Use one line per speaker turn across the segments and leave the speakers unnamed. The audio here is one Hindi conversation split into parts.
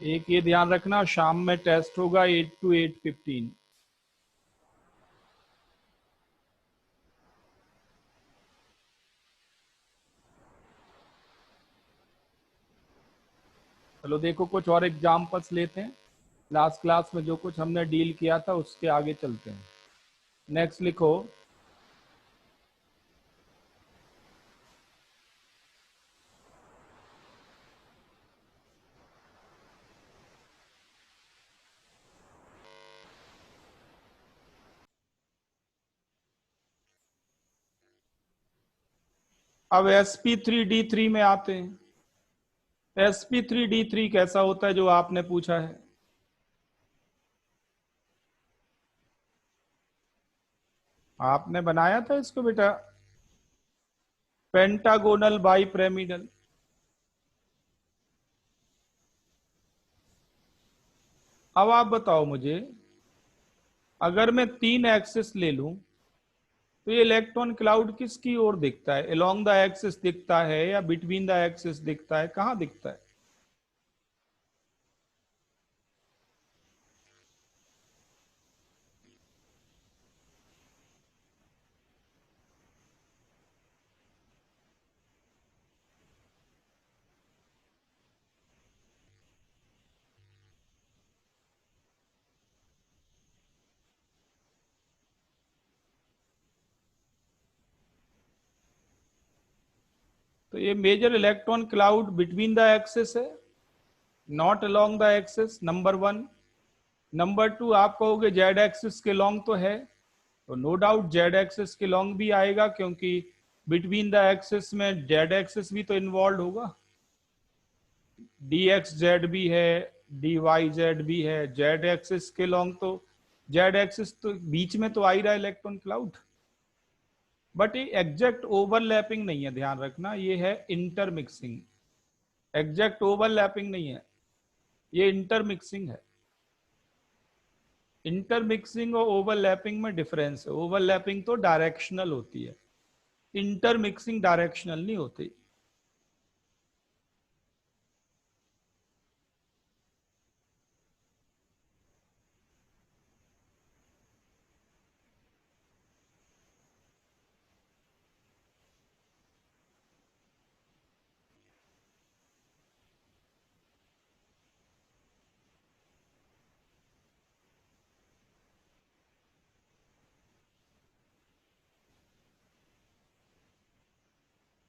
एक ये ध्यान रखना, शाम में टेस्ट होगा 8 to 8:15। चलो देखो कुछ और एग्जाम्पल्स लेते हैं। लास्ट क्लास में जो कुछ हमने डील किया था उसके आगे चलते हैं। नेक्स्ट लिखो, अब sp3d3 में आते हैं। sp3d3 कैसा होता है जो आपने पूछा है? आपने बनाया था इसको बेटा, पेंटागोनल बाइपिरामिडल। अब आप बताओ मुझे, अगर मैं 3 एक्सिस ले लूं तो ये इलेक्ट्रॉन क्लाउड किसकी ओर दिखता है? अलोंग द एक्सिस दिखता है या बिटवीन द एक्सिस दिखता है, कहां दिखता है? तो ये major electron cloud between the axis है, not along the axis, number one. Number two, आप कहोगे जेड एक्सिस के लॉन्ग तो है, तो नो डाउट जेड एक्सिस के लॉन्ग भी आएगा, क्योंकि बिटवीन द एक्सिस में जेड एक्सिस भी तो इन्वॉल्व होगा। डी एक्स जेड भी है, डी वाई जेड भी है, जेड एक्सिस के लॉन्ग तो, जेड एक्सिस तो बीच में तो आ ही रहा है इलेक्ट्रॉन क्लाउड। बट ये एग्जैक्ट ओवरलैपिंग नहीं है, ध्यान रखना, ये है इंटरमिक्सिंग। एग्जैक्ट ओवरलैपिंग नहीं है, ये इंटरमिक्सिंग है। इंटरमिक्सिंग और ओवरलैपिंग में डिफरेंस है। ओवरलैपिंग तो डायरेक्शनल होती है, इंटरमिक्सिंग डायरेक्शनल नहीं होती।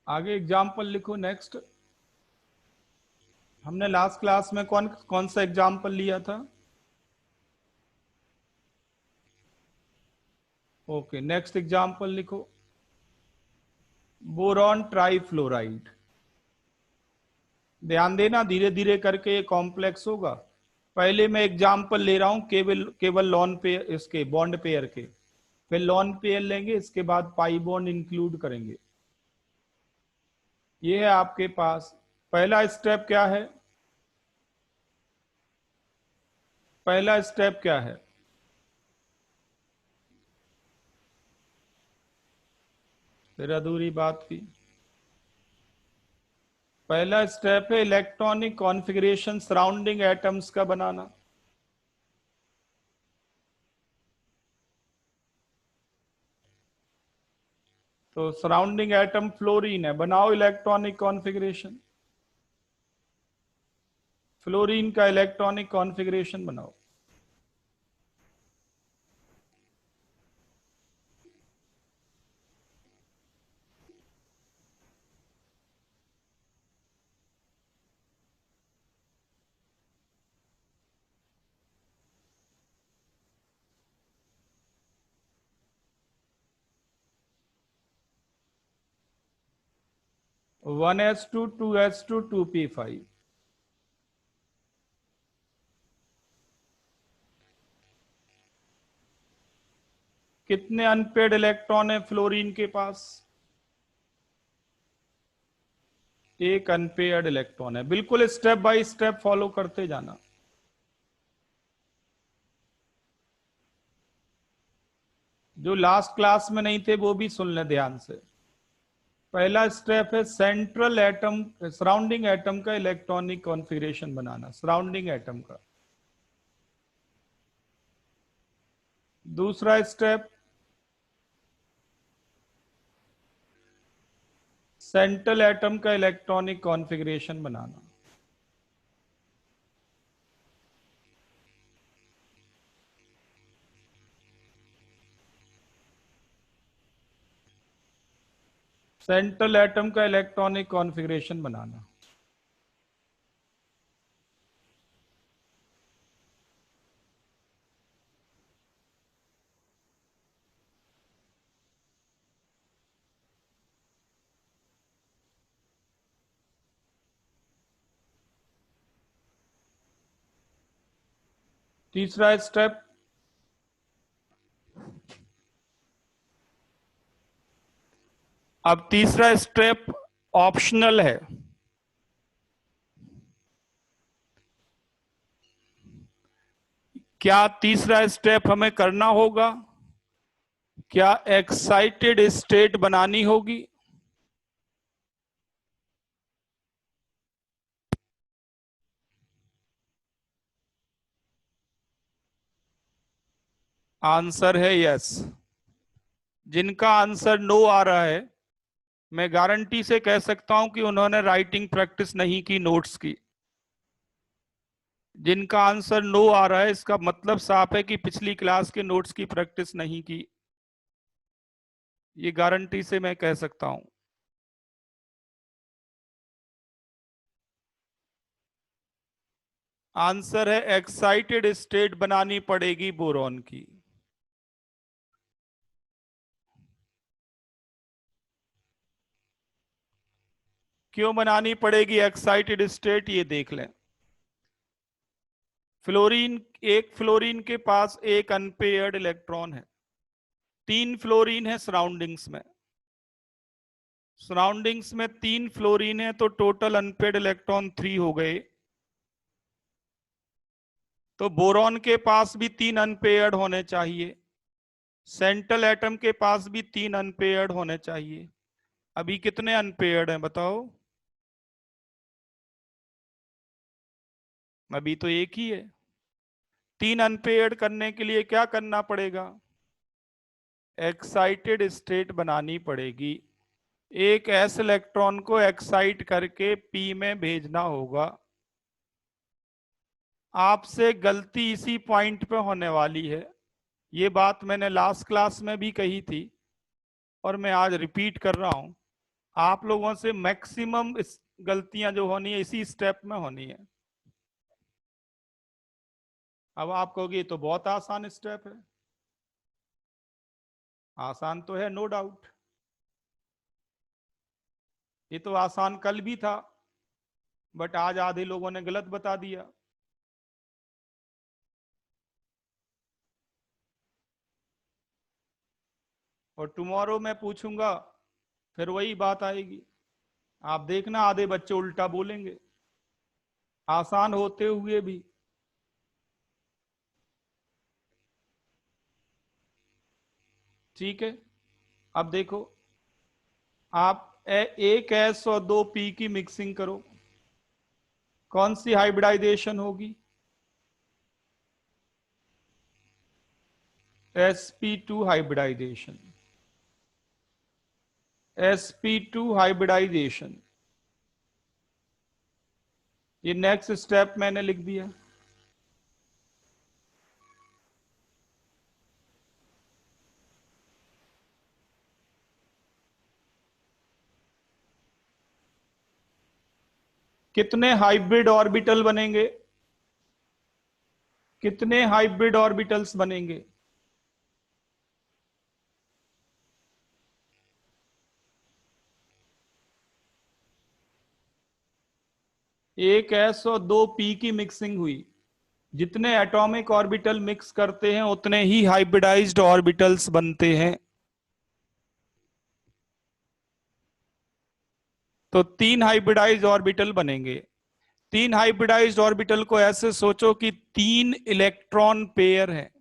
आगे एग्जाम्पल लिखो नेक्स्ट। हमने लास्ट क्लास में कौन कौन सा एग्जाम्पल लिया था? ओके, नेक्स्ट एग्जाम्पल लिखो, बोरॉन ट्राइफ्लोराइड। ध्यान देना, धीरे धीरे करके ये कॉम्प्लेक्स होगा। पहले मैं एग्जाम्पल ले रहा हूं केवल केवल लॉन पेयर, इसके बॉन्ड पेयर के, फिर लॉन पेयर लेंगे, इसके बाद पाई बॉन्ड इंक्लूड करेंगे। ये है आपके पास पहला स्टेप क्या है? पहला स्टेप क्या है? फिर अधूरी बात की। पहला स्टेप है इलेक्ट्रॉनिक कॉन्फ़िगरेशन सराउंडिंग एटम्स का बनाना। तो सराउंडिंग एटम फ्लोरीन है, बनाओ इलेक्ट्रॉनिक कॉन्फ़िगरेशन। फ्लोरीन का इलेक्ट्रॉनिक कॉन्फ़िगरेशन बनाओ। One s two s two p five. कितने अनपेड इलेक्ट्रॉन है फ्लोरीन के पास? एक अनपेयर्ड इलेक्ट्रॉन है। बिल्कुल स्टेप बाय स्टेप फॉलो करते जाना। जो लास्ट क्लास में नहीं थे वो भी सुन ले ध्यान से। पहला स्टेप है सेंट्रल एटम, सराउंडिंग एटम का इलेक्ट्रॉनिक कॉन्फ़िगरेशन बनाना, सराउंडिंग एटम का। दूसरा स्टेप सेंट्रल एटम का इलेक्ट्रॉनिक कॉन्फ़िगरेशन बनाना। सेंट्रल एटम का इलेक्ट्रॉनिक कॉन्फ़िगरेशन बनाना। तीसरा स्टेप अब तीसरा स्टेप ऑप्शनल है। क्या तीसरा स्टेप हमें करना होगा? क्या एक्साइटेड स्टेट बनानी होगी? आंसर है यस। जिनका आंसर नो आ रहा है, मैं गारंटी से कह सकता हूं कि उन्होंने राइटिंग प्रैक्टिस नहीं की, नोट्स की। जिनका आंसर नो आ रहा है, इसका मतलब साफ है कि पिछली क्लास के नोट्स की प्रैक्टिस नहीं की। ये गारंटी से मैं कह सकता हूं। आंसर है एक्साइटेड स्टेट बनानी पड़ेगी बोरॉन की। क्यों बनानी पड़ेगी एक्साइटेड स्टेट, ये देख लें। एक फ्लोरीन के पास एक अनपेयर्ड इलेक्ट्रॉन है, 3 फ्लोरीन है सराउंडिंग्स में। सराउंडिंग्स में 3 फ्लोरीन है तो टोटल अनपेयर्ड इलेक्ट्रॉन 3 हो गए। तो बोरॉन के पास भी 3 अनपेयर्ड होने चाहिए, सेंट्रल एटम के पास भी 3 अनपेयर्ड होने चाहिए। अभी कितने अनपेयर्ड हैं बताओ? अभी तो एक ही है। 3 अनपेयर्ड करने के लिए क्या करना पड़ेगा? एक्साइटेड स्टेट बनानी पड़ेगी। एक एस इलेक्ट्रॉन को एक्साइट करके पी में भेजना होगा। आपसे गलती इसी पॉइंट पे होने वाली है। ये बात मैंने लास्ट क्लास में भी कही थी और मैं आज रिपीट कर रहा हूं। आप लोगों से मैक्सिमम गलतियां जो होनी है इसी स्टेप में होनी है। अब आप कहोगे ये तो बहुत आसान स्टेप है। आसान तो है, नो डाउट। ये तो आसान कल भी था, बट आज आधे लोगों ने गलत बता दिया। और टुमारो मैं पूछूंगा, फिर वही बात आएगी। आप देखना आधे बच्चे उल्टा बोलेंगे, आसान होते हुए भी। ठीक है, अब देखो, आप एक एस और 2 पी की मिक्सिंग करो, कौन सी हाइब्रिडाइजेशन होगी? sp2 hybridization. sp2 हाइब्रिडाइजेशन, ये नेक्स्ट स्टेप मैंने लिख दिया। कितने हाइब्रिड ऑर्बिटल बनेंगे? कितने हाइब्रिड ऑर्बिटल्स बनेंगे? एक एस और 2 पी की मिक्सिंग हुई, जितने एटॉमिक ऑर्बिटल मिक्स करते हैं उतने ही हाइब्रिडाइज्ड ऑर्बिटल्स बनते हैं। तो 3 हाइब्रिडाइज्ड ऑर्बिटल बनेंगे। 3 हाइब्रिडाइज्ड ऑर्बिटल को ऐसे सोचो कि 3 इलेक्ट्रॉन पेयर हैं,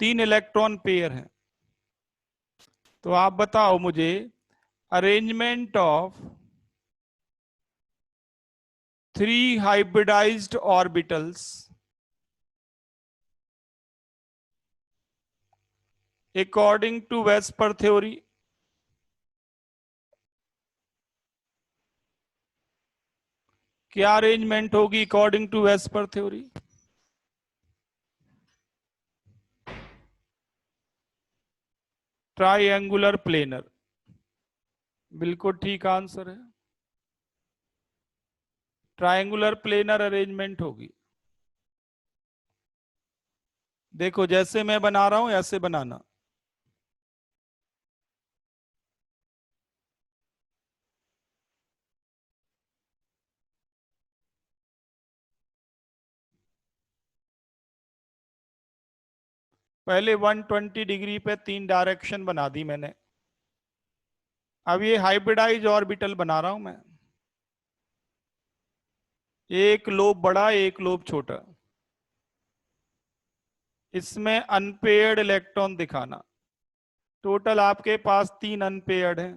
3 इलेक्ट्रॉन पेयर हैं। तो आप बताओ मुझे, arrangement of three hybridized orbitals according to VSEPR theory. क्या अरेंजमेंट होगी according to VSEPR theory? Triangular planar, बिल्कुल ठीक आंसर है। ट्राइंगुलर प्लेनर अरेंजमेंट होगी। देखो जैसे मैं बना रहा हूं ऐसे बनाना। पहले 120 डिग्री पे 3 डायरेक्शन बना दी मैंने। अब ये हाइब्रिडाइज ऑर्बिटल बना रहा हूं मैं। एक लोब बड़ा, एक लोब छोटा। इसमें अनपेयर्ड इलेक्ट्रॉन दिखाना। टोटल आपके पास 3 अनपेयर्ड हैं।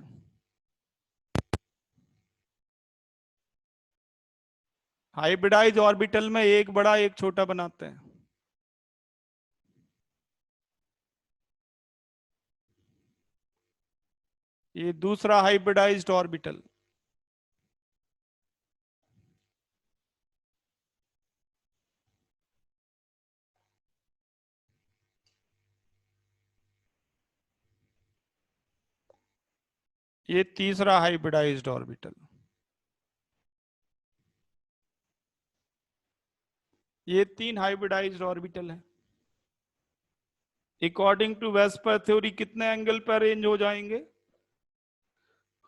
हाइब्रिडाइज ऑर्बिटल में एक बड़ा एक छोटा बनाते हैं। ये दूसरा हाइब्रिडाइज्ड ऑर्बिटल। ये तीसरा हाइब्रिडाइज्ड ऑर्बिटल। ये 3 हाइब्रिडाइज्ड ऑर्बिटल हैं। अकॉर्डिंग टू वेस्पर थ्योरी कितने एंगल पर अरेंज हो जाएंगे?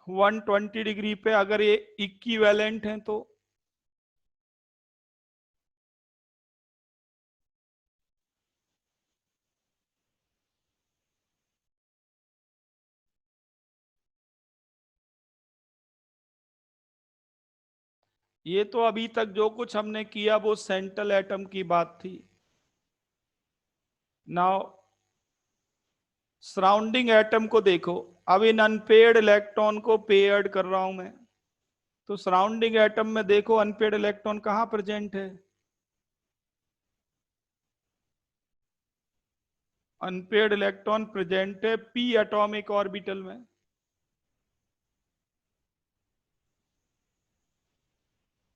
120 डिग्री पे। अगर ये इक्विवेलेंट हैं तो ये तो अभी तक जो कुछ हमने किया वो सेंट्रल एटम की बात थी। नाउ सराउंडिंग एटम को देखो। अब इन अनपेयर्ड इलेक्ट्रॉन को पेयर्ड कर रहा हूं मैं। तो सराउंडिंग एटम में देखो अनपेयर्ड इलेक्ट्रॉन कहां प्रेजेंट है? अनपेयर्ड इलेक्ट्रॉन प्रेजेंट है पी एटॉमिक ऑर्बिटल में।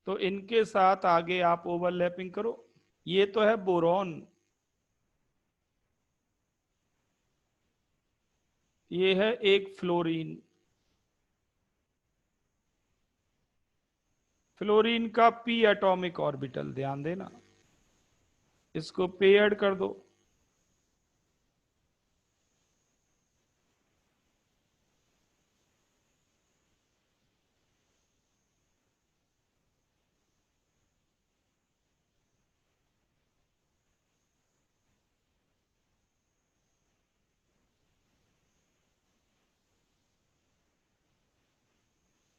तो इनके साथ आगे आप ओवरलैपिंग करो। ये तो है बोरॉन। ये है एक फ्लोरीन। फ्लोरीन का पी एटॉमिक ऑर्बिटल ध्यान देना। इसको पेयर्ड कर दो।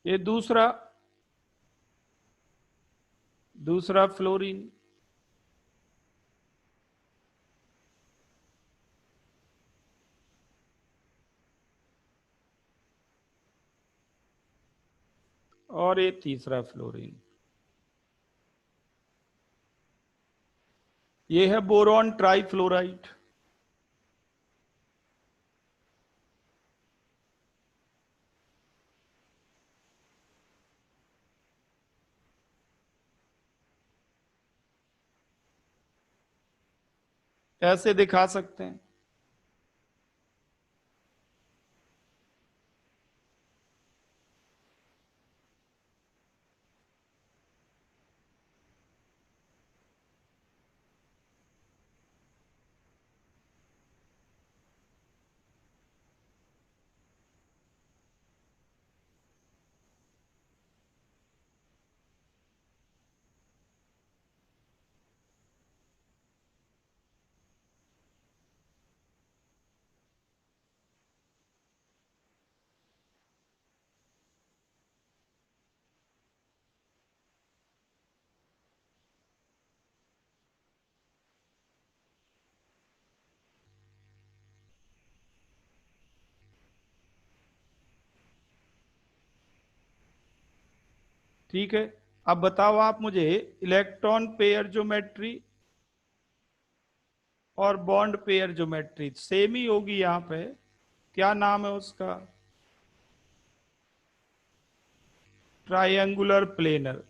ये दूसरा दूसरा फ्लोरीन। और ये तीसरा फ्लोरीन। ये है बोरॉन ट्राइफ्लोराइड। ऐसे दिखा सकते हैं। ठीक है, अब बताओ आप मुझे, इलेक्ट्रॉन पेयर ज्योमेट्री और बॉन्ड पेयर ज्योमेट्री सेम ही होगी यहाँ पे, क्या नाम है उसका? Triangular planar.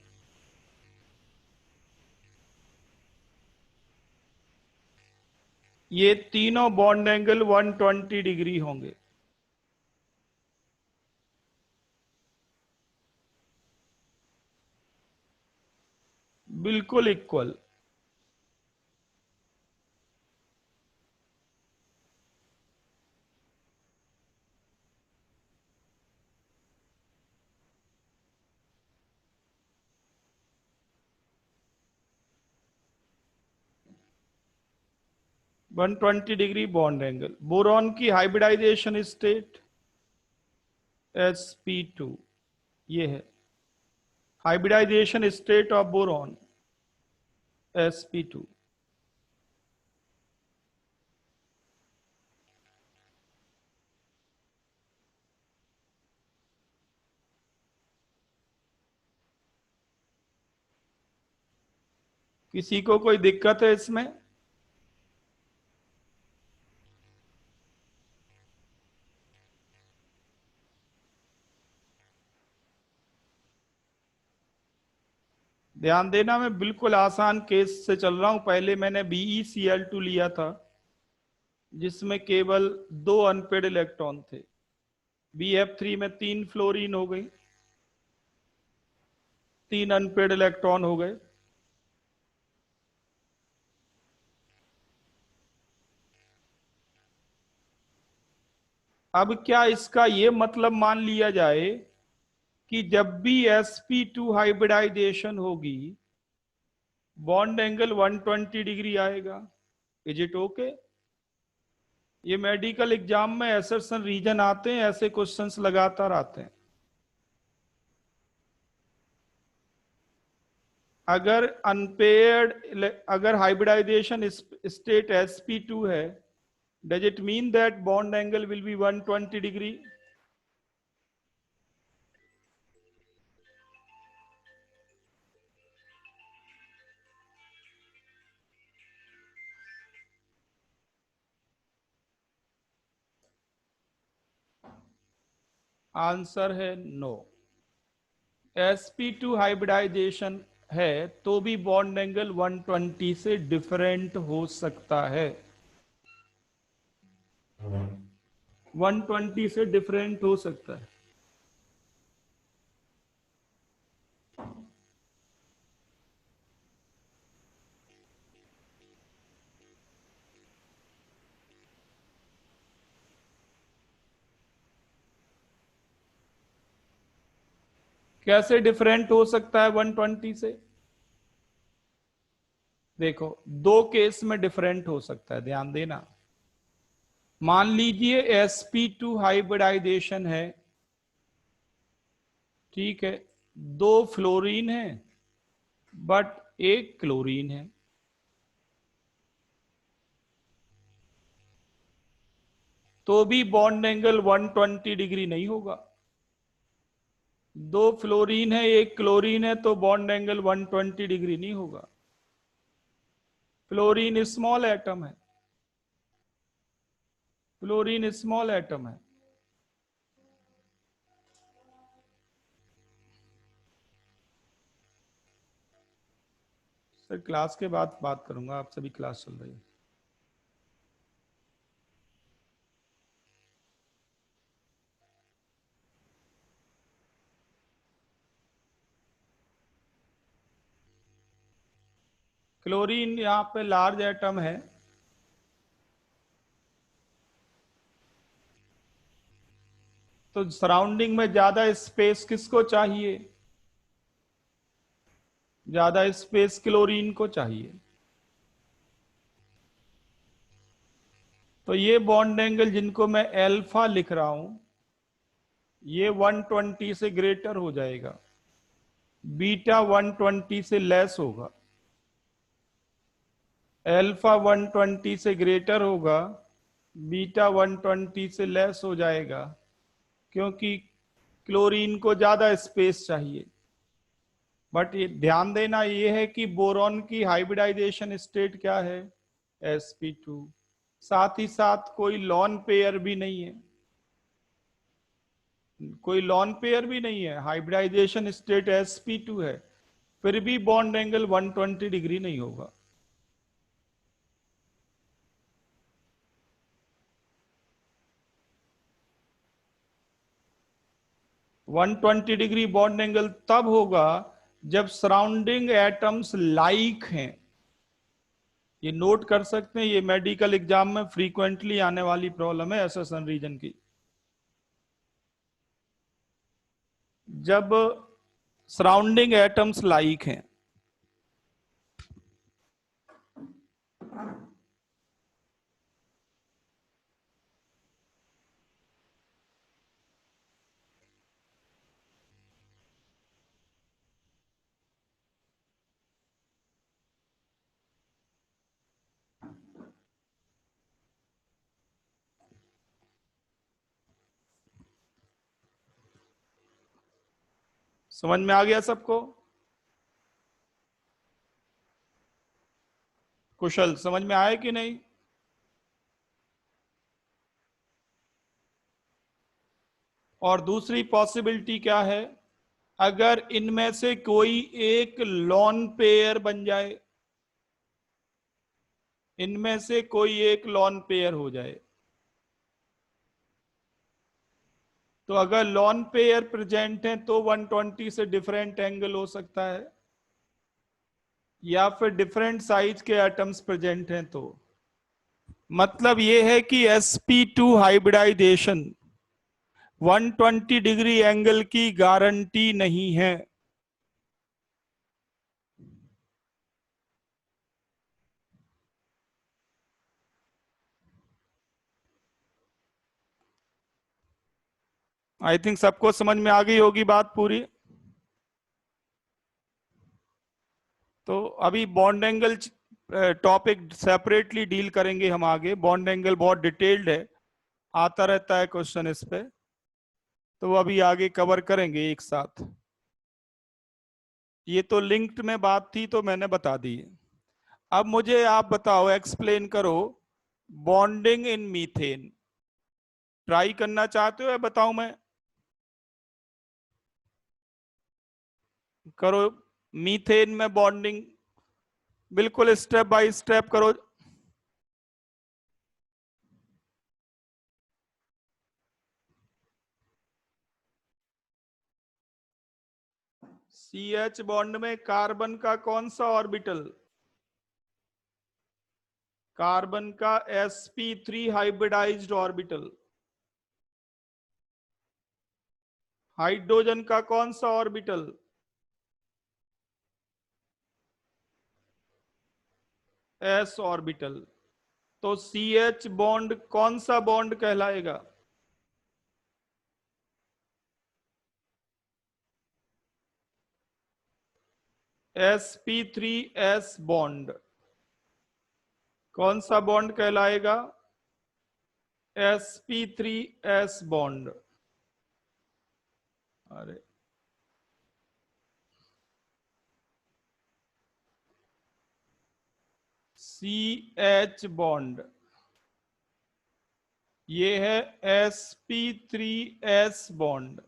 ये तीनों बॉन्ड एंगल 120 डिग्री होंगे। बिल्कुल equal. One twenty degree bond angle. Boron की हाइब्रिडाइजेशन स्टेट sp2, ये है hybridisation state of boron sp2। किसी को कोई दिक्कत है इसमें? ध्यान देना, मैं बिल्कुल आसान केस से चल रहा हूं। पहले मैंने BeCl2 लिया था जिसमें केवल 2 अनपेड इलेक्ट्रॉन थे। BF3 में 3 फ्लोरीन हो गई, 3 अनपेड इलेक्ट्रॉन हो गए। अब क्या इसका ये मतलब मान लिया जाए कि जब भी sp2 हाइब्रिडाइजेशन होगी बॉन्ड एंगल 120 डिग्री आएगा? Is it okay? ये मेडिकल एग्जाम में एसर्शन रीजन आते हैं, ऐसे क्वेश्चंस लगातार आते हैं। अगर अनपेयर्ड, अगर हाइब्रिडाइजेशन स्टेट sp2 है, does it mean that bond angle will be 120 degree? Answer है नो। sp2 हाइब्रिडाइजेशन है तो भी बॉन्ड एंगल 120 से डिफरेंट हो सकता है। 120 से डिफरेंट हो सकता है। कैसे डिफरेंट हो सकता है 120 से? देखो, दो केस में डिफरेंट हो सकता है, ध्यान देना। मान लीजिए sp2 हाइब्रिडाइजेशन है, ठीक है, 2 फ्लोरीन है बट 1 क्लोरीन है। तो भी बॉन्ड एंगल 120 डिग्री नहीं होगा। 2 फ्लोरीन है 1 क्लोरीन है तो बॉन्ड एंगल 120 डिग्री नहीं होगा। फ्लोरीन स्मॉल एटम है, फ्लोरीन स्मॉल एटम है। सर क्लास के बाद बात करूंगा, आप सभी क्लास चल रही है। क्लोरीन यहाँ पे लार्ज एटम है, तो सराउंडिंग में ज्यादा स्पेस किसको चाहिए? ज्यादा स्पेस क्लोरीन को चाहिए। तो ये बॉन्ड एंगल जिनको मैं अल्फा लिख रहा हूं, ये 120 से ग्रेटर हो जाएगा, बीटा 120 से लेस होगा। अल्फा 120 से ग्रेटर होगा, बीटा 120 से लेस हो जाएगा, क्योंकि क्लोरीन को ज्यादा स्पेस चाहिए। बट ये ध्यान देना ये है कि बोरॉन की हाइब्रिडाइजेशन स्टेट क्या है, sp2। साथ ही साथ कोई लॉन पेयर भी नहीं है, कोई लॉन पेयर भी नहीं है, हाइब्रिडाइजेशन स्टेट sp2 है, फिर भी बॉन्ड एंगल 120 डिग्री नहीं होगा। वन 120 डिग्री बॉन्ड एंगल तब होगा जब सराउंडिंग एटम्स लाइक हैं। ये नोट कर सकते हैं, ये मेडिकल एग्जाम में फ्रीक्वेंटली आने वाली प्रॉब्लम है एसेशन रीजन की। जब सराउंडिंग एटम्स लाइक हैं, समझ में आ गया सबको? कुशल, समझ में आया कि नहीं? और दूसरी पॉसिबिलिटी क्या है, अगर इनमें से कोई एक लॉन पेयर बन जाए, इनमें से कोई एक लॉन पेयर हो जाए, तो अगर लॉन पेयर प्रेजेंट है तो 120 से डिफरेंट एंगल हो सकता है, या फिर डिफरेंट साइज के एटम्स प्रेजेंट हैं तो। मतलब यह है कि sp2 हाइब्रिडाइजेशन 120 डिग्री एंगल की गारंटी नहीं है। आई थिंक सबको समझ में आ गई होगी बात पूरी। तो अभी bond angle topic separately deal करेंगे हम आगे, बॉन्ड एंगल बहुत डिटेल्ड है, आता रहता है क्वेश्चन इस पे, तो वो अभी आगे कवर करेंगे एक साथ। ये तो लिंक्ड में बात थी तो मैंने बता दी। अब मुझे आप बताओ, एक्सप्लेन करो बॉन्डिंग इन मीथेन। ट्राई करना चाहते हो या बताऊं मैं? करो, मीथेन में बॉन्डिंग बिल्कुल स्टेप बाय स्टेप करो। CH बॉन्ड में कार्बन का कौन सा ऑर्बिटल? कार्बन का sp3 हाइब्रिडाइज्ड ऑर्बिटल। हाइड्रोजन का कौन सा ऑर्बिटल? s orbital. तो CH बॉन्ड कौन सा बॉन्ड कहलाएगा? sp3s बॉन्ड कौन सा बॉन्ड कहलाएगा? sp3s bond. अरे, CH बॉन्ड ये है sp3s bond.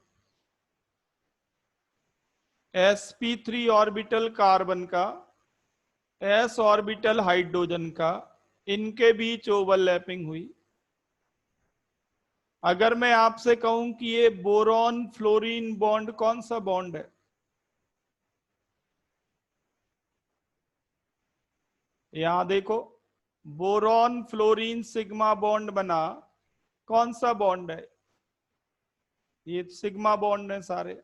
sp3 orbital carbon का, s ऑर्बिटल हाइड्रोजन का, इनके बीच ओवरलैपिंग हुई। अगर मैं आपसे कहूं कि ये बोरॉन फ्लोरीन बॉन्ड कौन सा बॉन्ड है? यहां देखो, बोरॉन फ्लोरीन सिग्मा बॉन्ड बना, कौन सा बॉन्ड है? ये सिग्मा बॉन्ड है सारे।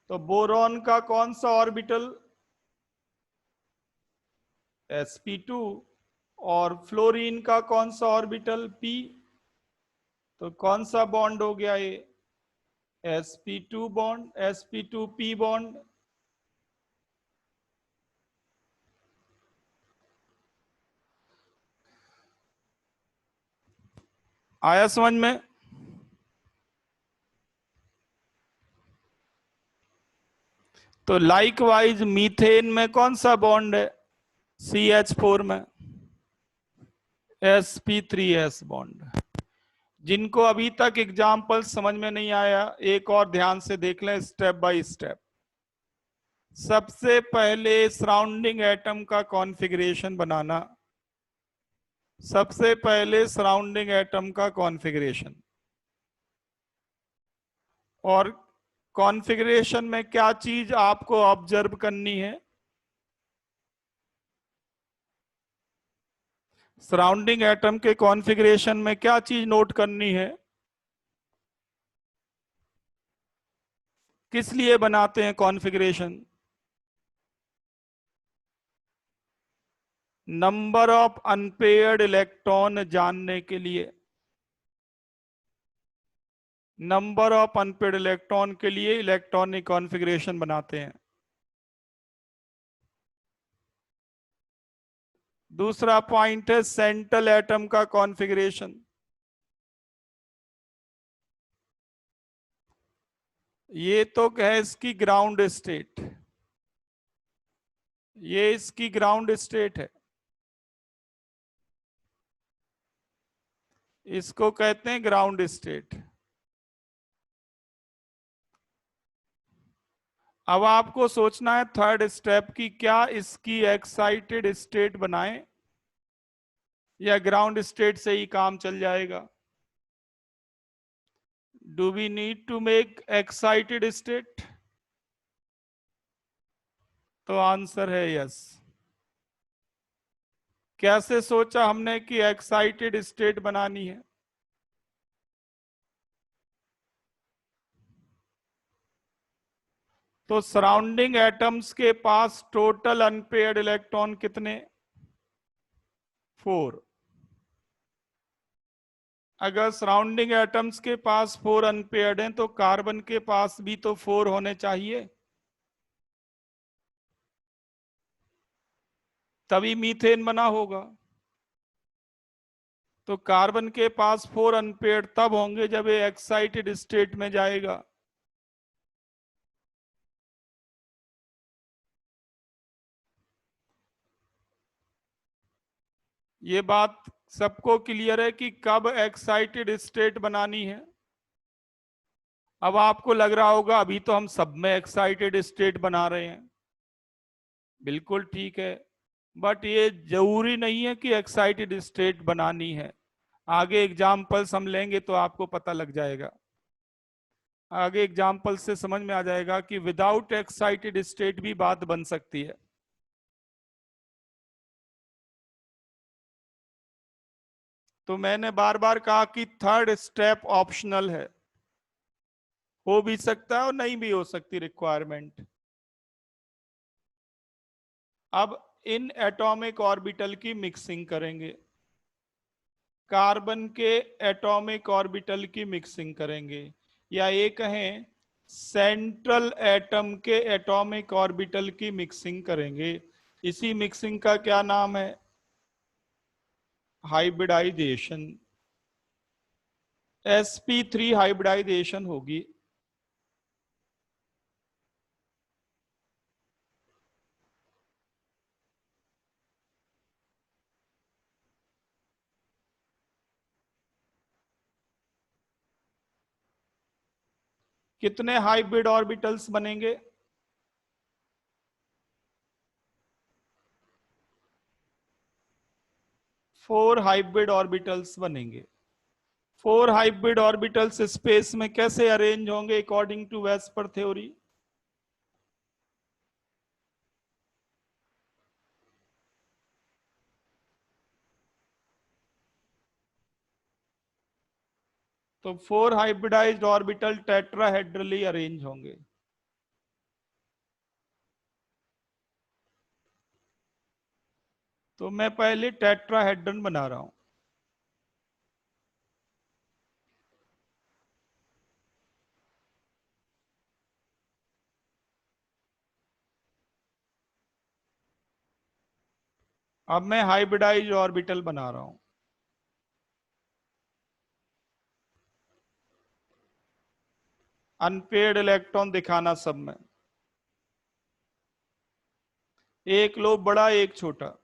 तो बोरॉन का कौन सा ऑर्बिटल? sp2। और फ्लोरीन का कौन सा ऑर्बिटल? p। तो कौन सा बॉन्ड हो गया ये? sp2 bond, sp2p bond. आया समझ में? तो लाइकवाइज मीथेन में कौन सा बॉन्ड है? CH4 में sp3s बॉन्ड। जिनको अभी तक एग्जाम्पल समझ में नहीं आया, एक और ध्यान से देख लें स्टेप बाय स्टेप। सबसे पहले सराउंडिंग एटम का कॉन्फ़िगरेशन बनाना। सबसे पहले सराउंडिंग एटम का कॉन्फ़िगरेशन, और कॉन्फ़िगरेशन में क्या चीज आपको ऑब्जर्व करनी है? सराउंडिंग एटम के कॉन्फ़िगरेशन में क्या चीज नोट करनी है? किस लिए बनाते हैं configuration? Number of unpaired electron जानने के लिए। नंबर ऑफ अनपेयर्ड इलेक्ट्रॉन के लिए इलेक्ट्रॉनिक कॉन्फ़िगरेशन बनाते हैं। दूसरा पॉइंट है सेंट्रल एटम का कॉन्फ़िगरेशन। ये तो है इसकी ग्राउंड स्टेट, ये इसकी ग्राउंड स्टेट है, इसको कहते हैं ग्राउंड स्टेट। अब आपको सोचना है थर्ड स्टेप की, क्या इसकी एक्साइटेड स्टेट बनाएं या ग्राउंड स्टेट से ही काम चल जाएगा? Do we need to make excited state? तो आंसर है यस। कैसे सोचा हमने कि एक्साइटेड स्टेट बनानी है? तो सराउंडिंग एटम्स के पास टोटल अनपेयर्ड इलेक्ट्रॉन कितने? 4। अगर सराउंडिंग एटम्स के पास 4 अनपेयर्ड हैं तो कार्बन के पास भी तो 4 होने चाहिए, तभी मीथेन बना होगा। तो कार्बन के पास 4 अनपेयर्ड तब होंगे जब ये एक्साइटेड स्टेट में जाएगा। ये बात सबको क्लियर है कि कब एक्साइटेड स्टेट बनानी है? अब आपको लग रहा होगा अभी तो हम सब में एक्साइटेड स्टेट बना रहे हैं। बिल्कुल ठीक है, बट ये जरूरी नहीं है कि एक्साइटेड स्टेट बनानी है। आगे एग्जाम्पल्स हम लेंगे तो आपको पता लग जाएगा। आगे एग्जाम्पल से समझ में आ जाएगा कि विदाउट एक्साइटेड स्टेट भी बात बन सकती है। तो मैंने बार बार कहा कि थर्ड स्टेप ऑप्शनल है, हो भी सकता है और नहीं भी हो सकती रिक्वायरमेंट। अब इन एटॉमिक ऑर्बिटल की मिक्सिंग करेंगे, कार्बन के एटॉमिक ऑर्बिटल की मिक्सिंग करेंगे, या ये कहें सेंट्रल एटम के एटॉमिक ऑर्बिटल की मिक्सिंग करेंगे। इसी मिक्सिंग का क्या नाम है? हाइब्रिडाइजेशन। sp3 हाइब्रिडाइजेशन होगी। कितने हाइब्रिड ऑर्बिटल्स बनेंगे? 4 हाइब्रिड ऑर्बिटल्स बनेंगे। 4 हाइब्रिड ऑर्बिटल्स स्पेस में कैसे अरेंज होंगे अकॉर्डिंग टू वेस्पर थ्योरी? तो 4 हाइब्रिडाइज्ड ऑर्बिटल टेट्राहेड्रली अरेंज होंगे। तो मैं पहले टेट्राहेड्रन बना रहा हूं। अब मैं हाइब्रिडाइज्ड ऑर्बिटल बना रहा हूं। अनपेयर्ड इलेक्ट्रॉन दिखाना सब में। एक लोब बड़ा एक छोटा।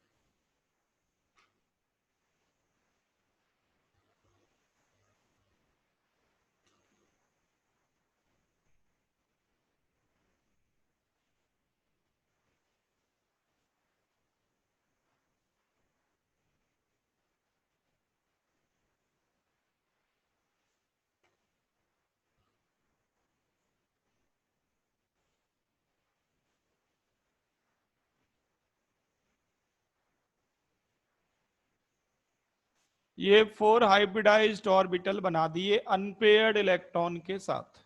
ये 4 हाइब्रिडाइज्ड ऑर्बिटल बना दिए अनपेयर्ड इलेक्ट्रॉन के साथ।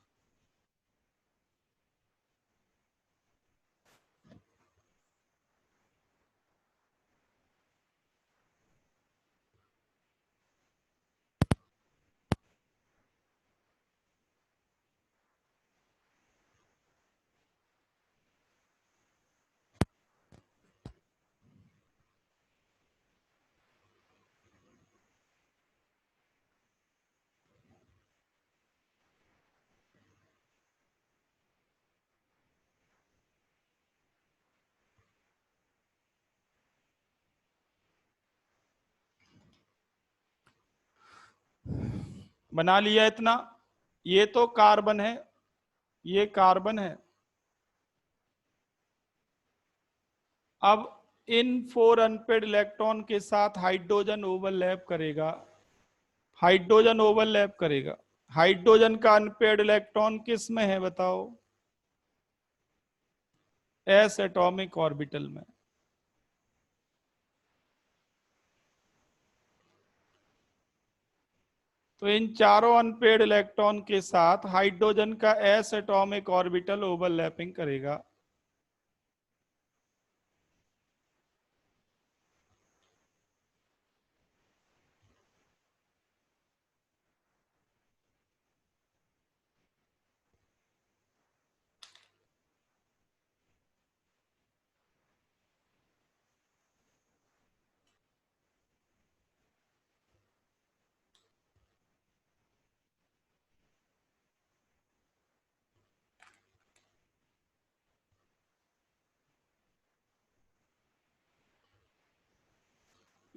बना लिया इतना। ये तो कार्बन है, ये कार्बन है। अब इन 4 अनपेड इलेक्ट्रॉन के साथ हाइड्रोजन ओवरलैप करेगा, हाइड्रोजन ओवरलैप करेगा। हाइड्रोजन का अनपेड इलेक्ट्रॉन किस में है बताओ? एस एटॉमिक ऑर्बिटल में। तो इन चारों अनपेड इलेक्ट्रॉन के साथ हाइड्रोजन का एस एटॉमिक ऑर्बिटल ओवरलैपिंग करेगा।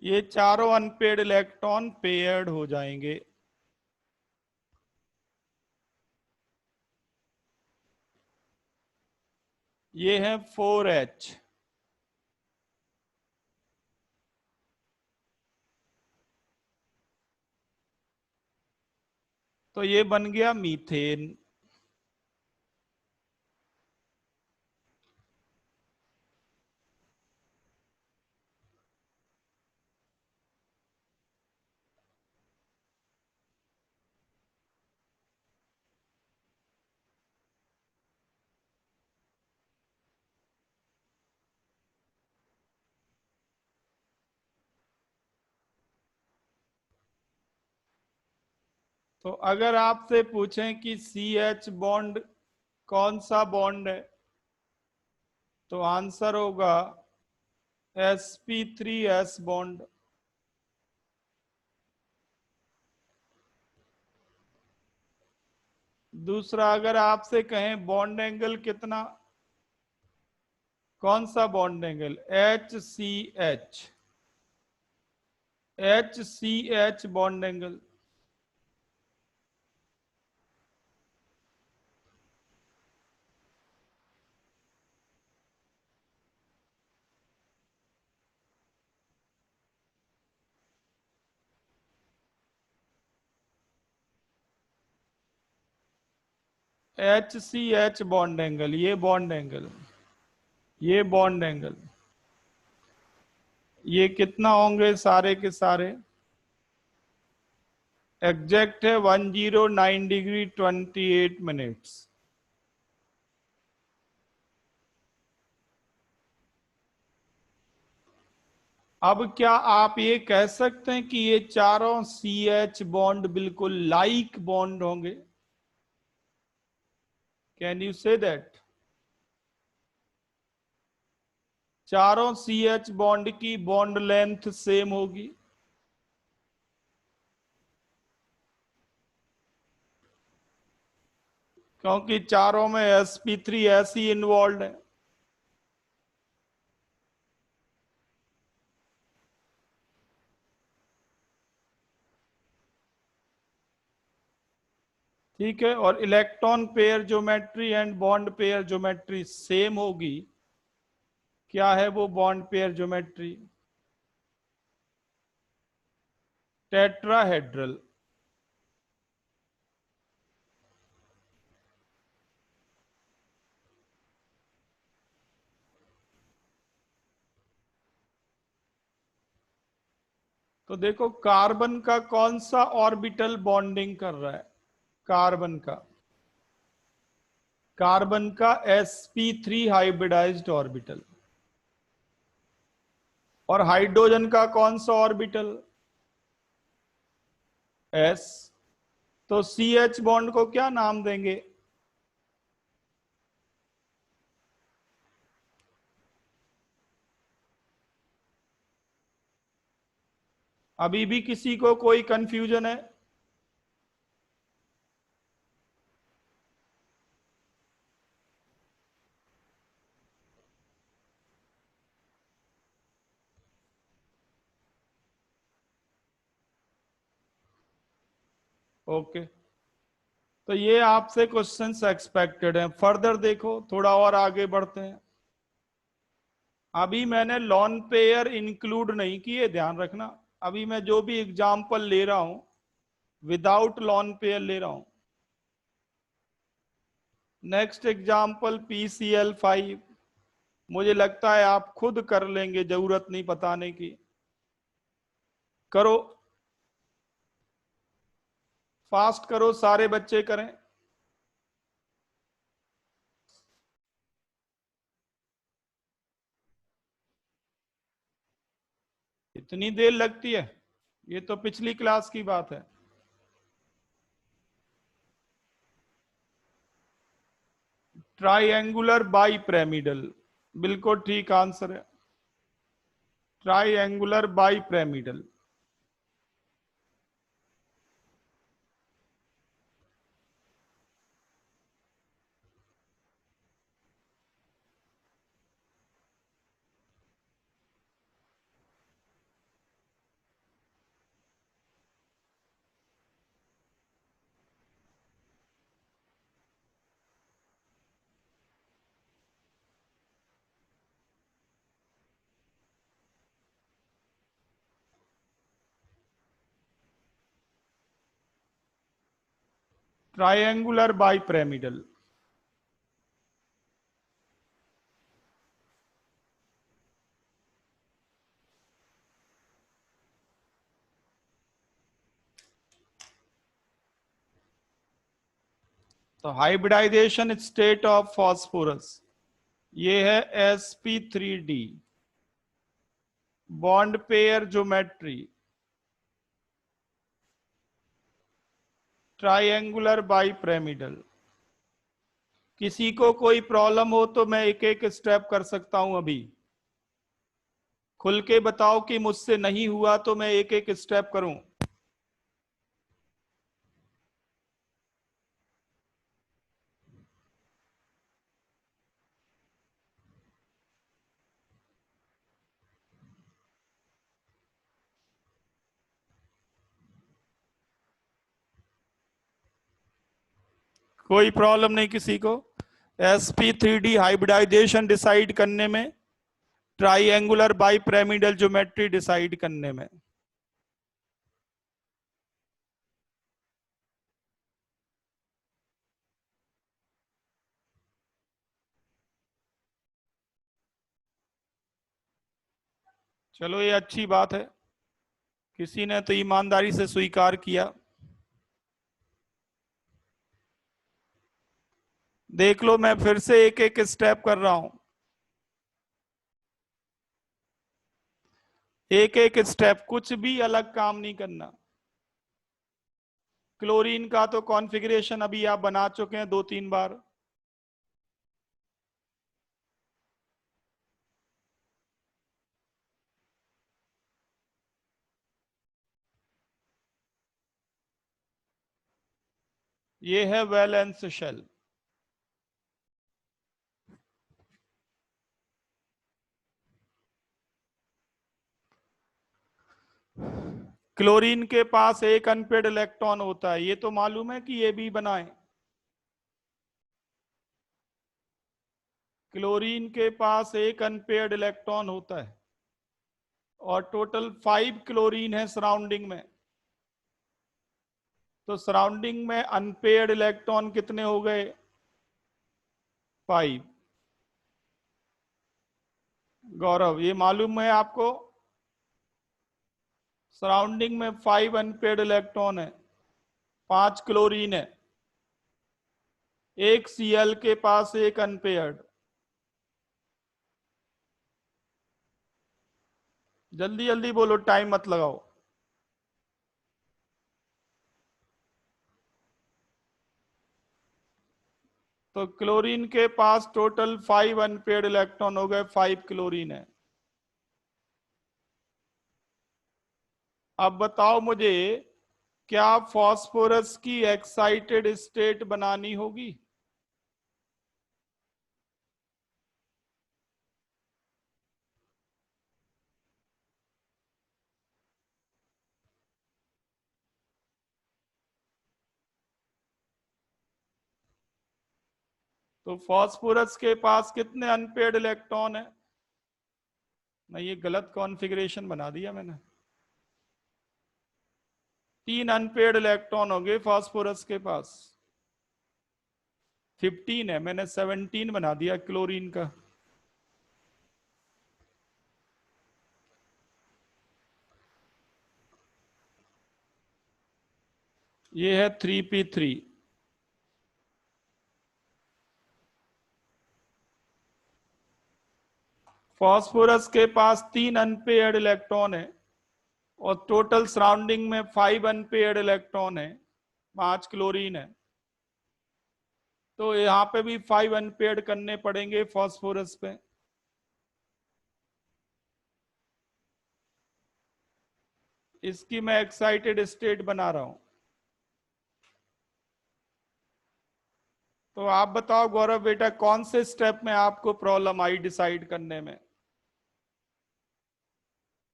ये चारों अनपेड इलेक्ट्रॉन पेयर्ड हो जाएंगे। ये है 4H। तो ये बन गया मीथेन। तो अगर आपसे पूछें कि CH बॉन्ड कौन सा बॉन्ड है, तो आंसर होगा sp3s बॉन्ड। दूसरा, अगर आपसे कहें बॉन्ड एंगल कितना, कौन सा bond angle? HCH, HCH bond angle. HCH bond angle, ये बॉन्ड एंगल, ये बॉन्ड एंगल, ये कितना होंगे सारे के सारे? एग्जैक्ट है 109 डिग्री 28 मिनट्स। अब क्या आप ये कह सकते हैं कि ये चारों CH बॉन्ड बिल्कुल लाइक बॉन्ड होंगे? Can you say that? चारों CH बॉन्ड की बॉन्ड लेंथ सेम होगी? क्योंकि चारों में sp3 ऐसी इन्वॉल्व है। ठीक है, और electron pair geometry and bond pair geometry same होगी। क्या है वो बॉन्ड पेयर ज्योमेट्री? टेट्राहेड्रल। तो देखो कार्बन का कौन सा ऑर्बिटल बॉन्डिंग कर रहा है? कार्बन का sp3 हाइब्रिडाइज्ड ऑर्बिटल। और हाइड्रोजन का कौन सा ऑर्बिटल? s। तो CH बॉन्ड को क्या नाम देंगे? अभी भी किसी को कोई कंफ्यूजन है? ओके, तो ये आपसे क्वेश्चंस एक्सपेक्टेड हैं। फर्दर देखो, थोड़ा और आगे बढ़ते हैं। अभी मैंने लॉन पेयर इंक्लूड नहीं किए, ध्यान रखना। अभी मैं जो भी एग्जाम्पल ले रहा हूं विदाउट लॉन पेयर ले रहा हूं। Next example PCl5। मुझे लगता है आप खुद कर लेंगे, जरूरत नहीं बताने की। करो, फास्ट करो, सारे बच्चे करें। इतनी देर लगती है? ये तो पिछली क्लास की बात है। ट्राइएंगुलर बाई पिरामिडल, बिल्कुल ठीक आंसर है। Triangular bi pyramidal. Triangular bi pyramidal. तो हाइब्रिडाइजेशन स्टेट ऑफ फास्फोरस ये है sp3d। Bond pair geometry triangular bi pyramidal. किसी को कोई प्रॉब्लम हो तो मैं एक एक स्टेप कर सकता हूं अभी। खुल के बताओ कि मुझसे नहीं हुआ तो मैं एक एक स्टेप करूं। कोई प्रॉब्लम नहीं किसी को? sp3d हाइब्रिडाइजेशन डिसाइड करने में, triangular bi pyramidal geometry decide करने में। चलो ये अच्छी बात है, किसी ने तो ईमानदारी से स्वीकार किया। देख लो, मैं फिर से एक एक स्टेप कर रहा हूं। एक एक स्टेप, कुछ भी अलग काम नहीं करना। क्लोरीन का तो कॉन्फ़िगरेशन अभी आप बना चुके हैं 2-3 बार। ये है वैलेंस शेल। क्लोरीन के पास एक अनपेड इलेक्ट्रॉन होता है, ये तो मालूम है कि ये भी बनाए। क्लोरीन के पास एक अनपेड इलेक्ट्रॉन होता है और टोटल 5 क्लोरीन है सराउंडिंग में। तो सराउंडिंग में अनपेड इलेक्ट्रॉन कितने हो गए? 5। गौरव, ये मालूम है आपको? सराउंडिंग में 5 अनपेड इलेक्ट्रॉन है, 5 क्लोरीन है, एक Cl के पास एक अनपेयर्ड। जल्दी जल्दी बोलो, टाइम मत लगाओ। तो क्लोरीन के पास टोटल 5 अनपेयर्ड इलेक्ट्रॉन हो गए, 5 क्लोरीन है। अब बताओ मुझे, क्या फास्फोरस की एक्साइटेड स्टेट बनानी होगी? तो फास्फोरस के पास कितने अनपेयर्ड इलेक्ट्रॉन है? नहीं, ये गलत कॉन्फ़िगरेशन बना दिया मैंने। 3 अनपेयर्ड इलेक्ट्रॉन हो गए फास्फोरस के पास। 15 है, मैंने 17 बना दिया क्लोरीन का। ये है 3p3। फास्फोरस के पास 3 अनपेयर्ड इलेक्ट्रॉन है और टोटल सराउंडिंग में 5 अनपेयर्ड इलेक्ट्रॉन है, 5 क्लोरीन है। तो यहाँ पे भी 5 अनपेयर्ड करने पड़ेंगे फास्फोरस पे। इसकी मैं एक्साइटेड स्टेट बना रहा हूं। तो आप बताओ गौरव बेटा, कौन से स्टेप में आपको प्रॉब्लम आई डिसाइड करने में?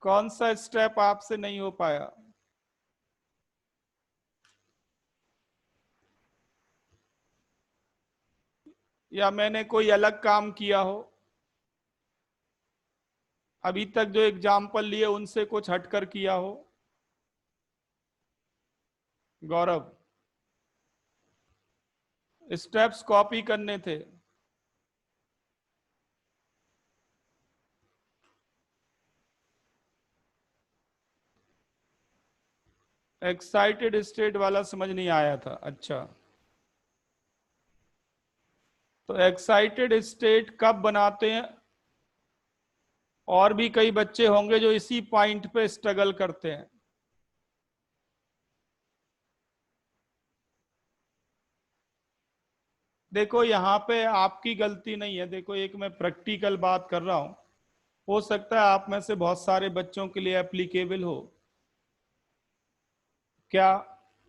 कौन सा स्टेप आपसे नहीं हो पाया? या मैंने कोई अलग काम किया हो? अभी तक जो एग्जाम्पल लिए उनसे कुछ हटकर किया हो? गौरव, स्टेप्स कॉपी करने थे। एक्साइटेड स्टेट वाला समझ नहीं आया था, अच्छा। तो एक्साइटेड स्टेट कब बनाते हैं? और भी कई बच्चे होंगे जो इसी पॉइंट पे स्ट्रगल करते हैं। देखो, यहाँ पे आपकी गलती नहीं है। देखो, एक मैं प्रैक्टिकल बात कर रहा हूं, हो सकता है आप में से बहुत सारे बच्चों के लिए एप्लीकेबल हो। क्या?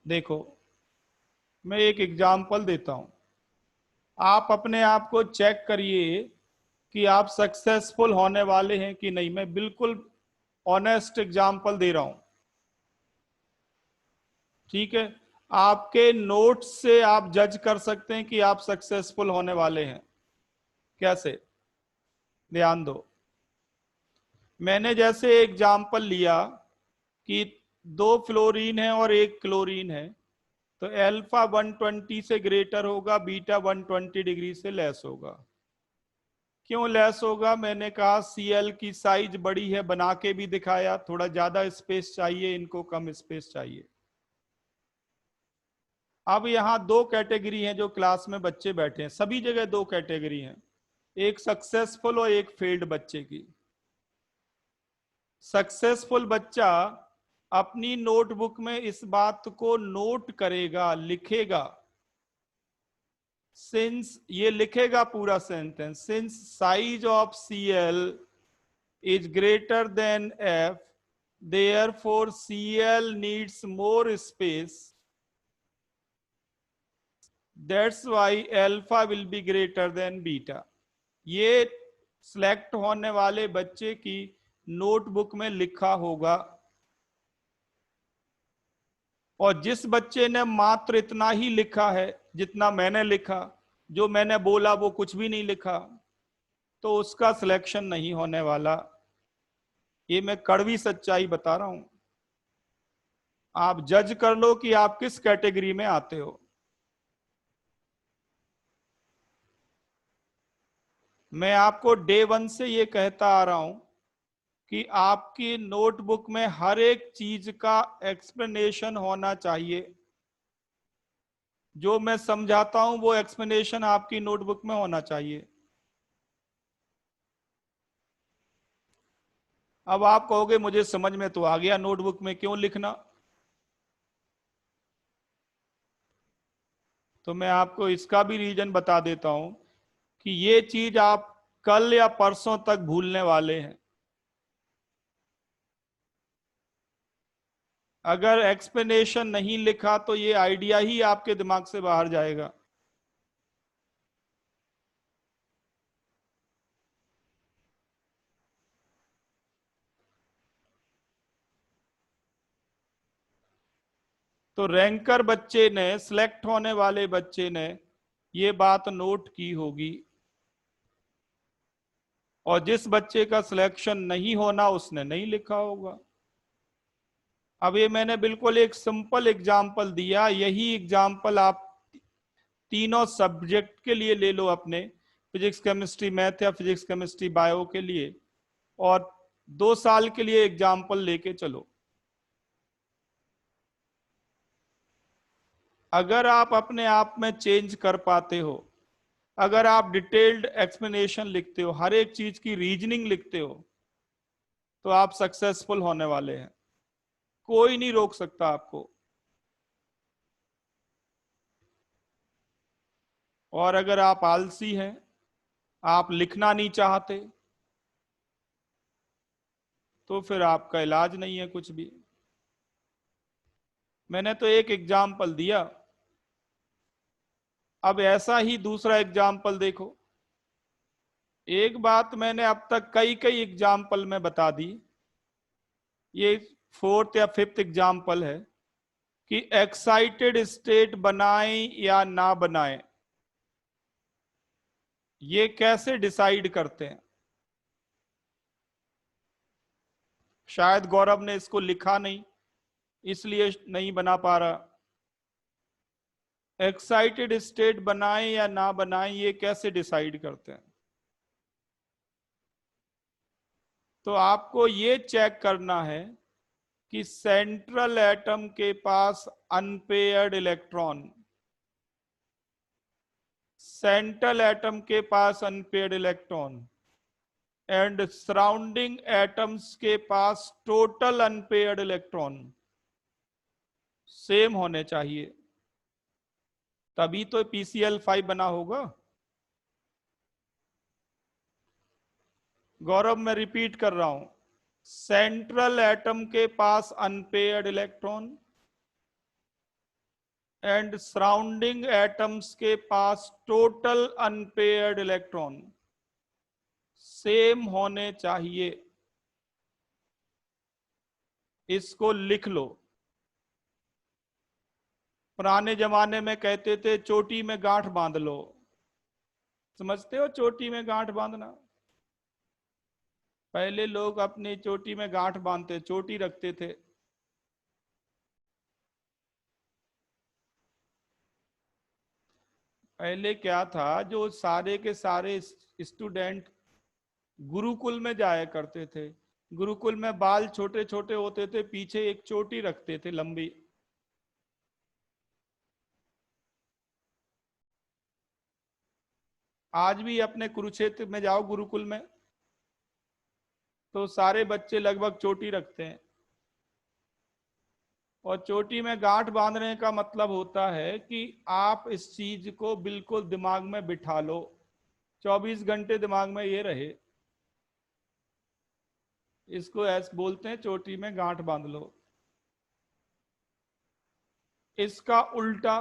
देखो, मैं एक एग्जांपल देता हूं, आप अपने आप को चेक करिए कि आप सक्सेसफुल होने वाले हैं कि नहीं। मैं बिल्कुल ऑनेस्ट एग्जांपल दे रहा हूं, ठीक है? आपके नोट्स से आप जज कर सकते हैं कि आप सक्सेसफुल होने वाले हैं। कैसे? ध्यान दो। मैंने जैसे एग्जांपल लिया कि 2 फ्लोरीन है और 1 क्लोरीन है, तो अल्फा 120 से ग्रेटर होगा, बीटा 120 डिग्री से लेस होगा। क्यों लेस होगा? मैंने कहा Cl की साइज बड़ी है, बना के भी दिखाया। थोड़ा ज्यादा स्पेस चाहिए, इनको कम स्पेस चाहिए। अब यहाँ 2 कैटेगरी हैं जो क्लास में बच्चे बैठे हैं, सभी जगह 2 कैटेगरी हैं, एक सक्सेसफुल और एक फेल्ड बच्चे की। सक्सेसफुल बच्चा अपनी नोटबुक में इस बात को नोट करेगा, लिखेगा। सिंस, ये लिखेगा पूरा sentence, since size of Cl is greater than F, therefore Cl needs more space, that's why alpha will be greater than beta। ये सिलेक्ट होने वाले बच्चे की नोटबुक में लिखा होगा। और जिस बच्चे ने मात्र इतना ही लिखा है जितना मैंने लिखा, जो मैंने बोला वो कुछ भी नहीं लिखा, तो उसका सिलेक्शन नहीं होने वाला। ये मैं कड़वी सच्चाई बता रहा हूं। आप जज कर लो कि आप किस कैटेगरी में आते हो। मैं आपको डे वन से ये कहता आ रहा हूं कि आपकी नोटबुक में हर एक चीज का एक्सप्लेनेशन होना चाहिए। जो मैं समझाता हूं वो एक्सप्लेनेशन आपकी नोटबुक में होना चाहिए। अब आप कहोगे मुझे समझ में तो आ गया, नोटबुक में क्यों लिखना। तो मैं आपको इसका भी रीजन बता देता हूं कि ये चीज आप कल या परसों तक भूलने वाले हैं। अगर एक्सप्लेनेशन नहीं लिखा तो ये आइडिया ही आपके दिमाग से बाहर जाएगा। तो रैंकर बच्चे ने, सिलेक्ट होने वाले बच्चे ने ये बात नोट की होगी, और जिस बच्चे का सिलेक्शन नहीं होना उसने नहीं लिखा होगा। अब ये मैंने बिल्कुल एक सिंपल एग्जाम्पल दिया, यही एग्जाम्पल आप तीनों सब्जेक्ट के लिए ले लो अपने, फिजिक्स केमिस्ट्री मैथ या फिजिक्स केमिस्ट्री बायो के लिए, और 2 साल के लिए एग्जाम्पल लेके चलो। अगर आप अपने आप में चेंज कर पाते हो, अगर आप डिटेल्ड एक्सप्लेनेशन लिखते हो, हर एक चीज की रीजनिंग लिखते हो, तो आप सक्सेसफुल होने वाले हैं। कोई नहीं रोक सकता आपको। और अगर आप आलसी हैं, आप लिखना नहीं चाहते, तो फिर आपका इलाज नहीं है कुछ भी। मैंने तो एक एग्जाम्पल दिया, अब ऐसा ही दूसरा एग्जाम्पल देखो। एक बात मैंने अब तक कई कई एग्जाम्पल में बता दी, ये फोर्थ या फिफ्थ एग्जाम्पल है कि एक्साइटेड स्टेट बनाएं या ना बनाएं, ये कैसे डिसाइड करते हैं। शायद गौरव ने इसको लिखा नहीं, इसलिए नहीं बना पा रहा। एक्साइटेड स्टेट बनाएं या ना बनाएं, ये कैसे डिसाइड करते हैं। तो आपको ये चेक करना है कि सेंट्रल एटम के पास अनपेयर्ड इलेक्ट्रॉन, सेंट्रल एटम के पास unpaired electron and surrounding atoms के पास टोटल अनपेयर्ड इलेक्ट्रॉन सेम होने चाहिए, तभी तो PCl5 बना होगा। गौरव मैं रिपीट कर रहा हूं, सेंट्रल एटम के पास unpaired electron and surrounding atoms के पास टोटल अनपेयर्ड इलेक्ट्रॉन सेम होने चाहिए। इसको लिख लो। पुराने जमाने में कहते थे चोटी में गांठ बांध लो। समझते हो चोटी में गांठ बांधना? पहले लोग अपनी चोटी में गांठ बांधते, चोटी रखते थे। पहले क्या था, जो सारे के सारे स्टूडेंट गुरुकुल में जाया करते थे, गुरुकुल में बाल छोटे छोटे होते थे, पीछे एक चोटी रखते थे लंबी। आज भी अपने कुरुक्षेत्र में जाओ गुरुकुल में, तो सारे बच्चे लगभग चोटी रखते हैं। और चोटी में गांठ बांधने का मतलब होता है कि आप इस चीज को बिल्कुल दिमाग में बिठा लो, 24 घंटे दिमाग में ये रहे। इसको ऐसे बोलते हैं चोटी में गांठ बांध लो। इसका उल्टा,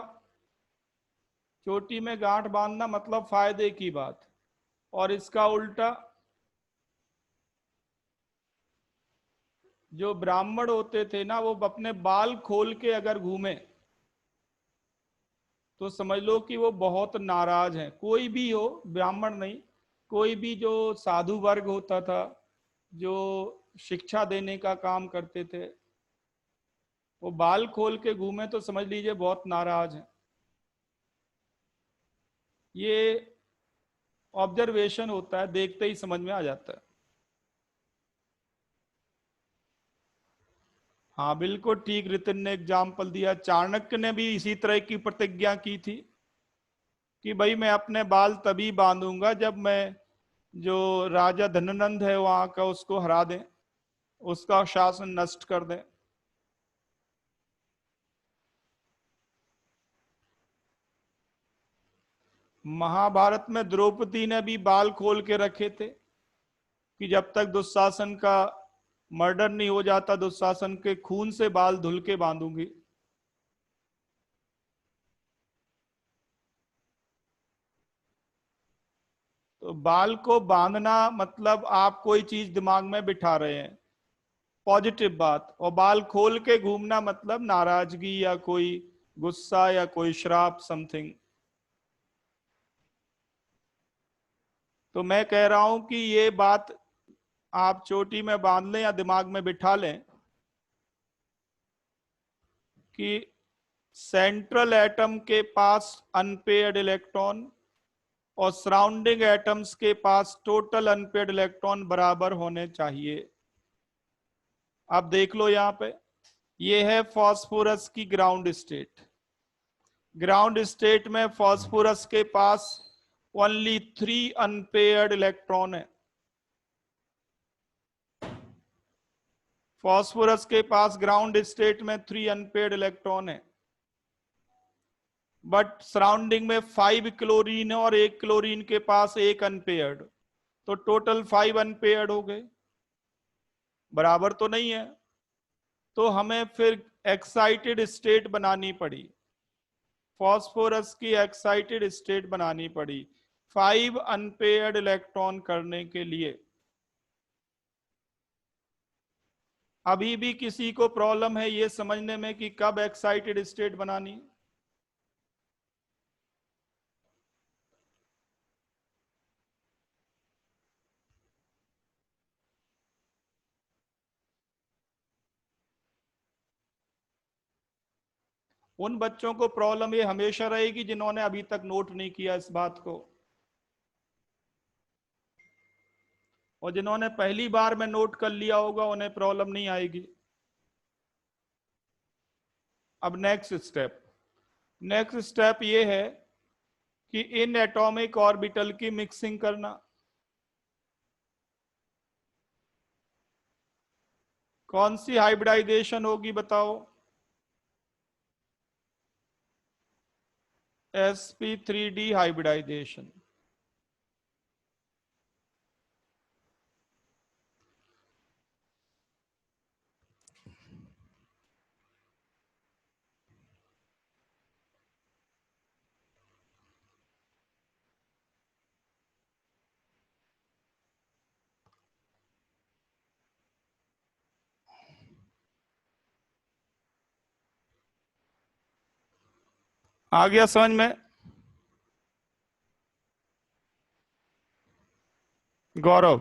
चोटी में गांठ बांधना मतलब फायदे की बात, और इसका उल्टा, जो ब्राह्मण होते थे ना, वो अपने बाल खोल के अगर घूमे तो समझ लो कि वो बहुत नाराज हैं। कोई भी हो, ब्राह्मण नहीं, कोई भी जो साधु वर्ग होता था, जो शिक्षा देने का काम करते थे, वो बाल खोल के घूमे तो समझ लीजिए बहुत नाराज हैं। ये ऑब्जर्वेशन होता है, देखते ही समझ में आ जाता है। हाँ बिल्कुल ठीक, रितिन ने एग्जाम्पल दिया। चाणक्य ने भी इसी तरह की प्रतिज्ञा की थी कि भाई मैं अपने बाल तभी बांधूंगा जब मैं जो राजा धननंद है वहां का, उसको हरा दें, उसका शासन नष्ट कर दें। महाभारत में द्रौपदी ने भी बाल खोल के रखे थे कि जब तक दुशासन का मर्डर नहीं हो जाता, दुशासन के खून से बाल धुल के बांधूंगी। तो बाल को बांधना मतलब आप कोई चीज दिमाग में बिठा रहे हैं, पॉजिटिव बात। और बाल खोल के घूमना मतलब नाराजगी या कोई गुस्सा या कोई श्राप, समथिंग। तो मैं कह रहा हूं कि ये बात आप चोटी में बांध लें या दिमाग में बिठा लें कि सेंट्रल एटम के पास अनपेयर्ड इलेक्ट्रॉन और सराउंडिंग एटम्स के पास टोटल अनपेयर्ड इलेक्ट्रॉन बराबर होने चाहिए। आप देख लो यहां पे, ये है फास्फोरस की ग्राउंड स्टेट। ग्राउंड स्टेट में फास्फोरस के पास ओनली 3 अनपेयर्ड इलेक्ट्रॉन है। फास्फोरस के पास ग्राउंड स्टेट में 3 अनपेयर्ड इलेक्ट्रॉन है, बट सराउंडिंग में 5 क्लोरीन है और 1 क्लोरीन के पास 1 अनपेयर्ड, तो टोटल 5 अनपेयर्ड हो गए। बराबर तो नहीं है, तो हमें फिर एक्साइटेड स्टेट बनानी पड़ी, फास्फोरस की एक्साइटेड स्टेट बनानी पड़ी 5 अनपेयर्ड इलेक्ट्रॉन करने के लिए। अभी भी किसी को प्रॉब्लम है ये समझने में कि कब एक्साइटेड स्टेट बनानी? उन बच्चों को प्रॉब्लम ये हमेशा रहेगी जिन्होंने अभी तक नोट नहीं किया इस बात को, और जिन्होंने पहली बार में नोट कर लिया होगा उन्हें प्रॉब्लम नहीं आएगी। अब नेक्स्ट स्टेप ये है कि इन एटॉमिक ऑर्बिटल की मिक्सिंग करना। कौन सी हाइब्रिडाइजेशन होगी बताओ? sp3d hybridisation. आ गया समझ में? गौरव,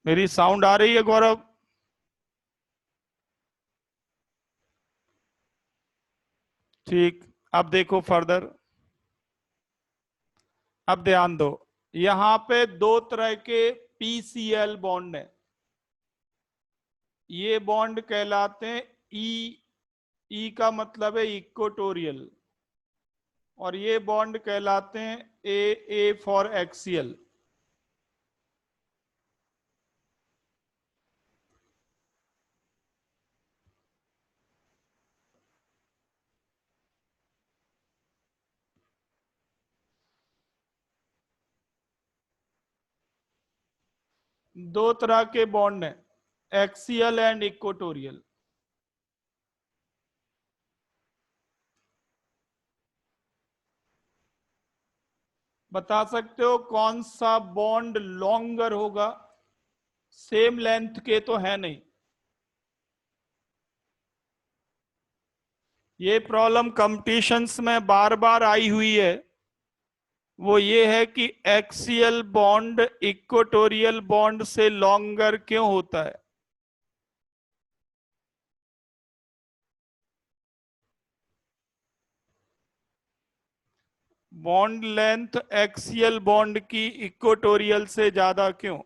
मेरी साउंड आ रही है गौरव? ठीक। अब देखो फर्दर, अब ध्यान दो, यहां पे दो तरह के पीसीएल बॉन्ड है। ये बॉन्ड कहलाते हैं ई, ई का मतलब है इक्वेटोरियल, और ये बॉन्ड कहलाते हैं ए फॉर एक्सियल। दो तरह के बॉन्ड हैं, एक्सियल एंड इक्वेटोरियल। बता सकते हो कौन सा बॉन्ड लॉन्गर होगा? सेम लेंथ के तो है नहीं। ये प्रॉब्लम कंपटीशंस में बार बार आई हुई है। वो ये है कि एक्सियल बॉन्ड इक्वेटोरियल बॉन्ड से लॉन्गर क्यों होता है? बॉन्ड लेंथ एक्सियल बॉन्ड की इक्वेटोरियल से ज्यादा क्यों?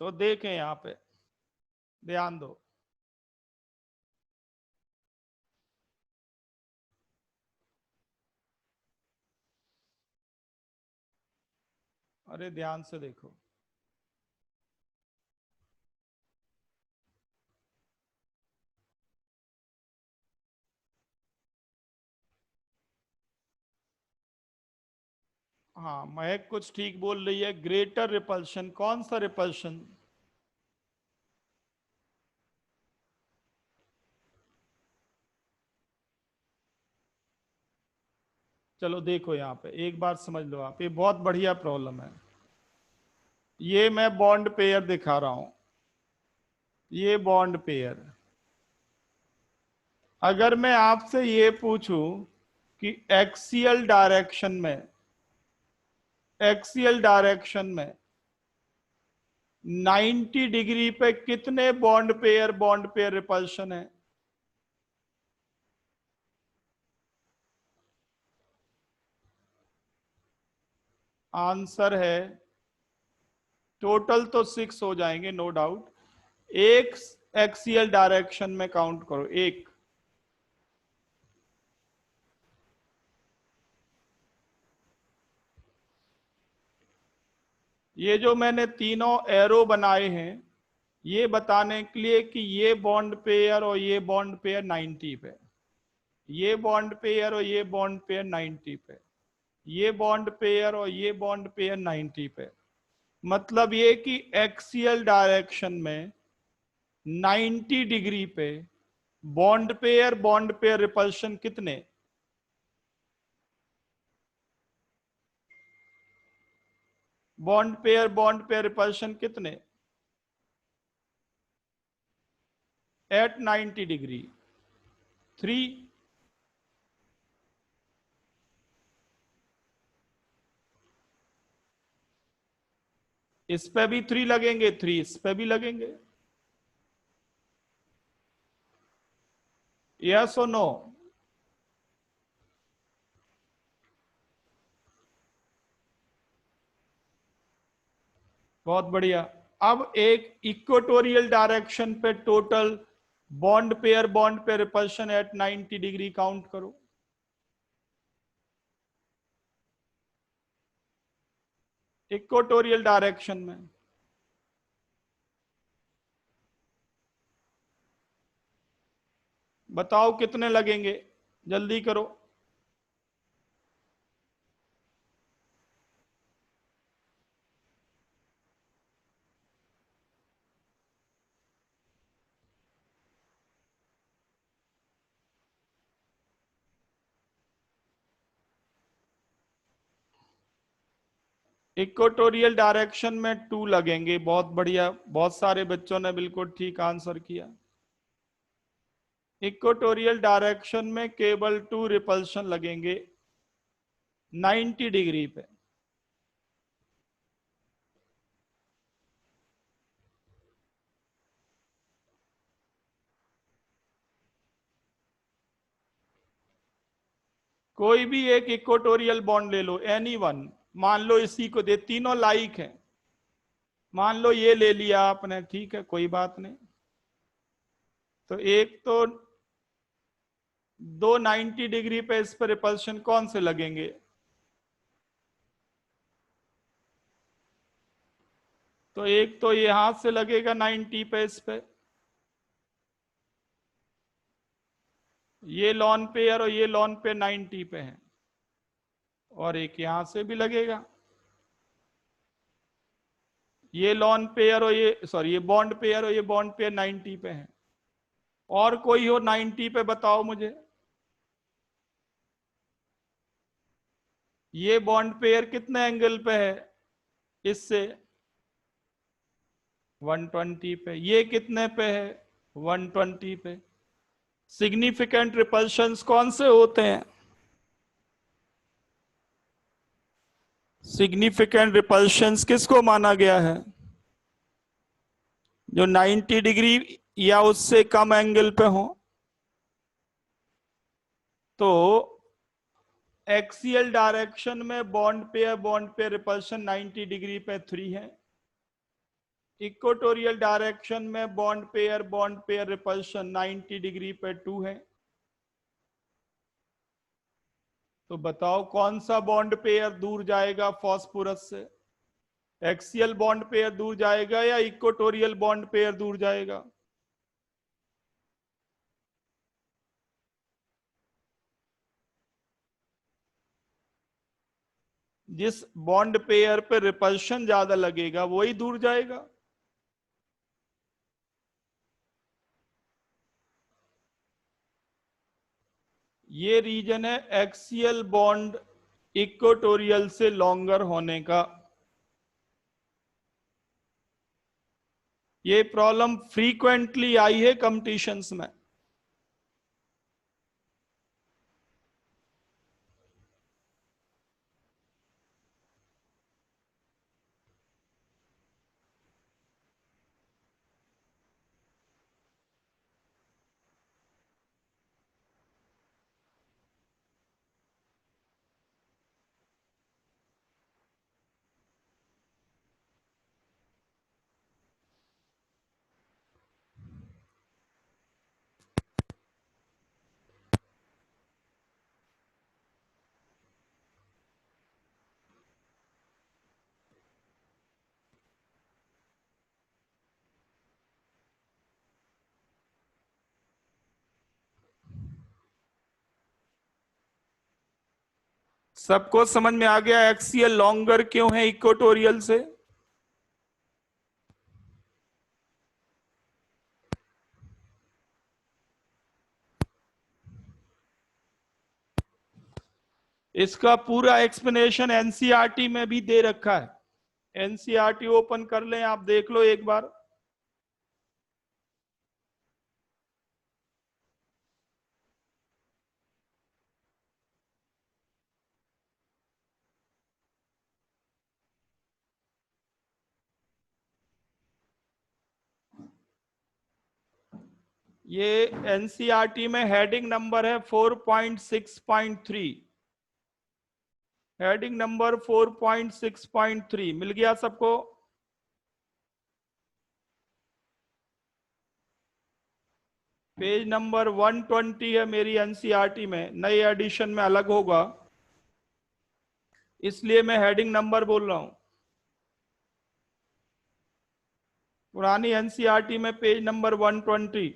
तो देखें यहां पे, ध्यान दो। अरे ध्यान से देखो। हाँ, महक कुछ ठीक बोल रही है। ग्रेटर रिपल्शन, कौन सा रिपल्शन? चलो देखो यहां पे एक बार समझ लो आप, ये बहुत बढ़िया प्रॉब्लम है। ये मैं बॉन्ड पेयर दिखा रहा हूं, ये बॉन्ड पेयर। अगर मैं आपसे ये पूछूं कि एक्सियल डायरेक्शन में 90 डिग्री पे कितने बॉन्ड पेयर रिपल्शन है? आंसर है, टोटल तो 6 हो जाएंगे नो डाउट। एक एक्सियल डायरेक्शन में काउंट करो, एक। ये जो मैंने तीनों एरो बनाए हैं, ये बताने के लिए कि ये बॉन्ड पेयर और ये बॉन्ड पेयर 90 पे, ये बॉन्ड पेयर और ये बॉन्ड पेयर 90 पे, ये बॉन्ड पेयर और ये बॉन्ड पेयर 90 पे। मतलब ये कि एक्सियल डायरेक्शन में 90 डिग्री पे बॉन्ड पेयर रिपल्शन कितने? बॉन्ड पेयर रिपल्शन कितने एट 90 डिग्री? 3। इस पे भी 3 लगेंगे, 3 इस पे भी लगेंगे। यस और नो? बहुत बढ़िया। अब एक इक्वेटोरियल डायरेक्शन पे total bond pair repulsion at 90 degree count करो। इक्वेटोरियल डायरेक्शन में बताओ कितने लगेंगे, जल्दी करो। इक्वेटोरियल डायरेक्शन में 2 लगेंगे। बहुत बढ़िया, बहुत सारे बच्चों ने बिल्कुल ठीक आंसर किया। इक्वेटोरियल डायरेक्शन में केवल 2 रिपल्शन लगेंगे 90 डिग्री पे। कोई भी एक इक्वेटोरियल बॉन्ड ले लो, एनी वन। मान लो इसी को दे, तीनों लाइक हैं। मान लो ये ले लिया आपने, ठीक है, कोई बात नहीं। तो एक तो दो 90 डिग्री पे इस पर रिपल्शन कौन से लगेंगे? तो एक तो ये हाथ से लगेगा 90 पे इस पे, ये लॉन पेयर और ये लॉन पेयर 90 पे है, और एक यहां से भी लगेगा। ये लॉन पेयर और ये सॉरी ये बॉन्ड पेयर और ये बॉन्ड पेयर 90 पे है। और कोई हो 90 पे बताओ मुझे। ये बॉन्ड पेयर कितने एंगल पे है इससे? 120 पे। ये कितने पे है? 120 पे। सिग्निफिकेंट रिपल्शंस कौन से होते हैं? सिग्निफिकेंट रिपल्शंस किसको माना गया है? जो 90 डिग्री या उससे कम एंगल पे हो। तो एक्सियल डायरेक्शन में बॉन्ड पेयर रिपल्शन 90 डिग्री पे 3 है। इक्वेटोरियल डायरेक्शन में बॉन्ड पेयर रिपल्शन 90 डिग्री पे 2 है। तो बताओ कौन सा बॉन्ड पेयर दूर जाएगा फॉस्फोरस से? एक्सियल बॉन्ड पेयर दूर जाएगा या इक्वेटोरियल बॉन्ड पेयर दूर जाएगा? जिस बॉन्ड पेयर पे रिपल्शन ज्यादा लगेगा वही दूर जाएगा। ये रीजन है एक्सियल बॉन्ड इक्वेटोरियल से लॉन्गर होने का। ये प्रॉब्लम फ्रीक्वेंटली आई है कंपटीशंस में। सबको समझ में आ गया एक्सियल लॉन्गर क्यों है इक्वेटोरियल से? इसका पूरा एक्सप्लेनेशन एनसीईआरटी में भी दे रखा है। एनसीईआरटी ओपन कर लें, आप देख लो एक बार। ये एनसीईआरटी में हेडिंग नंबर है 4.6.3। हेडिंग नंबर 4.6.3 मिल गया सबको? पेज नंबर 120 है मेरी एनसीईआरटी में, नए एडिशन में अलग होगा, इसलिए मैं हेडिंग नंबर बोल रहा हूं। पुरानी एनसीईआरटी में पेज नंबर 120।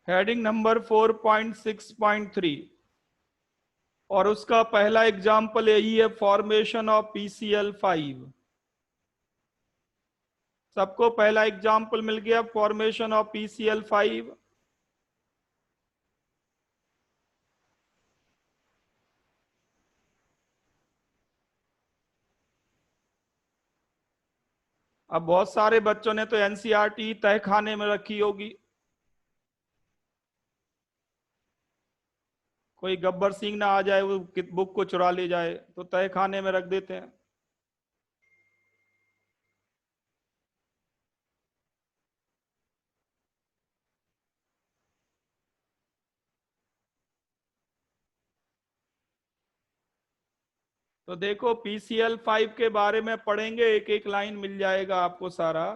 हेडिंग नंबर 4.6.3 और उसका पहला एग्जाम्पल यही है, फॉर्मेशन ऑफ PCl5। सबको पहला एग्जाम्पल मिल गया, फॉर्मेशन ऑफ PCl5। अब बहुत सारे बच्चों ने तो एनसीईआरटी तह खाने में रखी होगी। कोई गब्बर सिंह ना आ जाए वो बुक को चुरा ले जाए, तो तह खाने में रख देते हैं। तो देखो PCl5 के बारे में पढ़ेंगे, एक एक लाइन मिल जाएगा आपको सारा।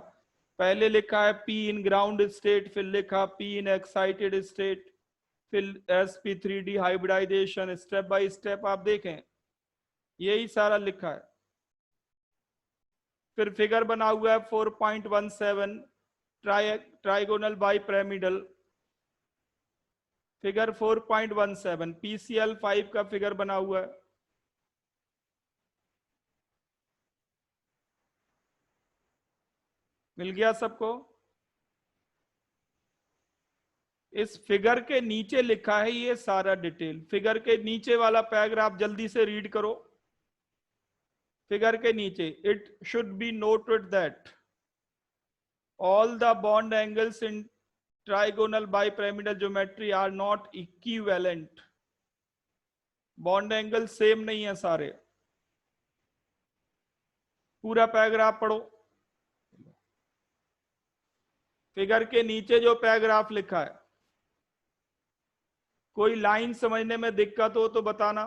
पहले लिखा है P इन ग्राउंड स्टेट, फिर लिखा P इन एक्साइटेड स्टेट, फिर sp3d hybridisation, step by step आप देखें, यही सारा लिखा है। फिर फिगर बना हुआ है 4.17, ट्राइगोनल बाइपिरामिडल, फिगर 4.17 PCL 5 का फिगर बना हुआ है। मिल गया सबको? इस फिगर के नीचे लिखा है ये सारा डिटेल। फिगर के नीचे वाला पैराग्राफ जल्दी से रीड करो। फिगर के नीचे, it should be noted that all the bond angles in trigonal bipyramidal geometry are not equivalent। Bond angle same नहीं है सारे। पूरा पैराग्राफ पढ़ो। फिगर के नीचे जो पैराग्राफ लिखा है, कोई लाइन समझने में दिक्कत हो तो बताना।